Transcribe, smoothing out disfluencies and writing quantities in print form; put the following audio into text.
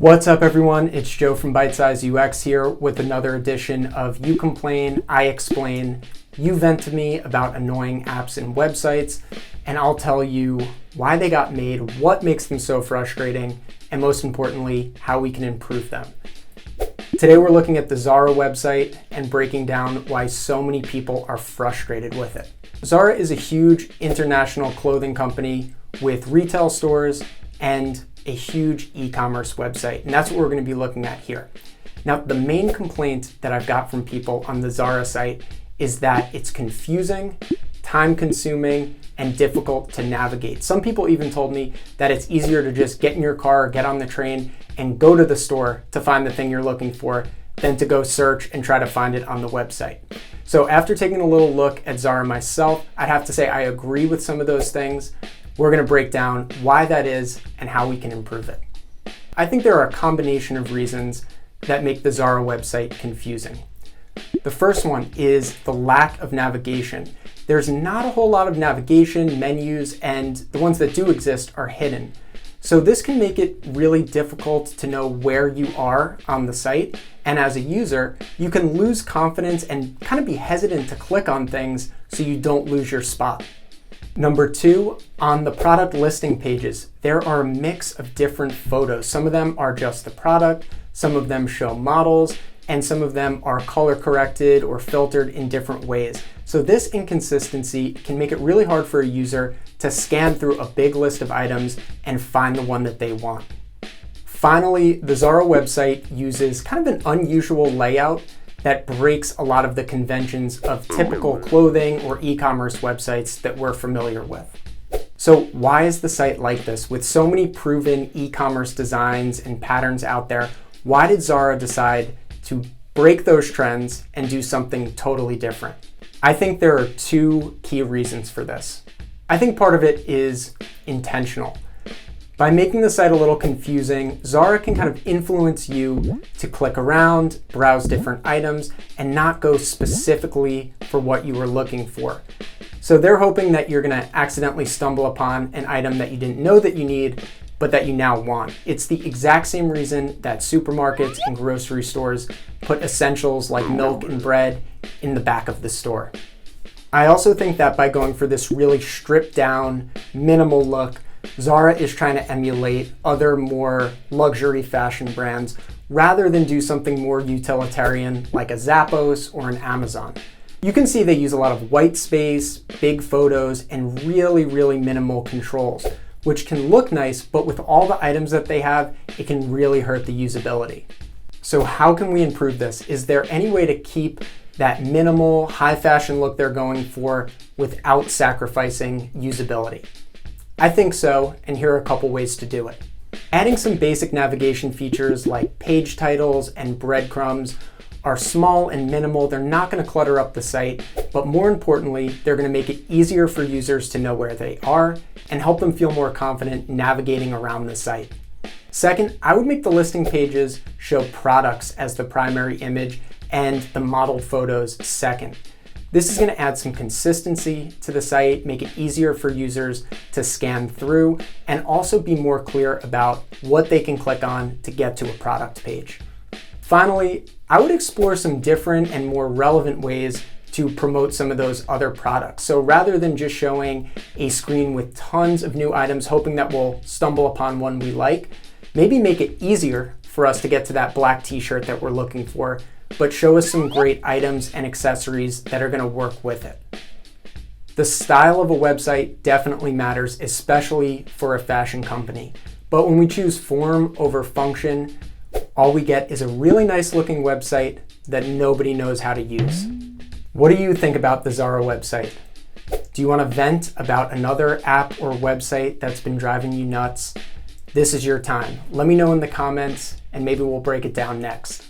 What's up everyone, it's Joe from Bite Size UX here with another edition of You Complain, I Explain. You vent to me about annoying apps and websites, and I'll tell you why they got made, what makes them so frustrating, and most importantly, how we can improve them. Today we're looking at the ZARA website and breaking down why so many people are frustrated with it. ZARA is a huge international clothing company with retail stores and a huge e-commerce website, and that's what we're going to be looking at here. Now, the main complaint that I've got from people on the ZARA site is that it's confusing, time-consuming, and difficult to navigate. Some people even told me that it's easier to just get in your car or get on the train and go to the store to find the thing you're looking for than to go search and try to find it on the website. So after taking a little look at ZARA myself, I'd have to say I agree with some of those things. We're going to break down why that is and how we can improve it. I think there are a combination of reasons that make the ZARA website confusing. The first one is the lack of navigation. There's not a whole lot of navigation, menus, and the ones that do exist are hidden. So this can make it really difficult to know where you are on the site, and as a user, you can lose confidence and kind of be hesitant to click on things so you don't lose your spot. Number two, on the product listing pages, there are a mix of different photos. Some of them are just the product, some of them show models, and some of them are color corrected or filtered in different ways. So this inconsistency can make it really hard for a user to scan through a big list of items and find the one that they want. Finally, the ZARA website uses kind of an unusual layout that breaks a lot of the conventions of typical clothing or e-commerce websites that we're familiar with. So why is the site like this? With so many proven e-commerce designs and patterns out there, why did ZARA decide to break those trends and do something totally different? I think there are two key reasons for this. I think part of it is intentional. By making the site a little confusing, ZARA can kind of influence you to click around, browse different items, and not go specifically for what you were looking for. So they're hoping that you're going to accidentally stumble upon an item that you didn't know that you need, but that you now want. It's the exact same reason that supermarkets and grocery stores put essentials like milk and bread in the back of the store. I also think that by going for this really stripped down, minimal look, ZARA is trying to emulate other more luxury fashion brands rather than do something more utilitarian like a Zappos or an Amazon. You can see they use a lot of white space, big photos, and really minimal controls, which can look nice, but with all the items that they have, it can really hurt the usability. So how can we improve this? Is there any way to keep that minimal, high fashion look they're going for without sacrificing usability? I think so, and here are a couple ways to do it. Adding some basic navigation features like page titles and breadcrumbs are small and minimal. They're not going to clutter up the site, but more importantly, they're going to make it easier for users to know where they are and help them feel more confident navigating around the site. Second, I would make the listing pages show products as the primary image and the modeled photos second. This is going to add some consistency to the site, make it easier for users to scan through, and also be more clear about what they can click on to get to a product page. Finally, I would explore some different and more relevant ways to promote some of those other products. So rather than just showing a screen with tons of new items, hoping that we'll stumble upon one we like, maybe make it easier for us to get to that black t-shirt that we're looking for, but show us some great items and accessories that are going to work with it. The style of a website definitely matters, especially for a fashion company. But when we choose form over function, all we get is a really nice looking website that nobody knows how to use. What do you think about the ZARA website? Do you want to vent about another app or website that's been driving you nuts? This is your time. Let me know in the comments and maybe we'll break it down next.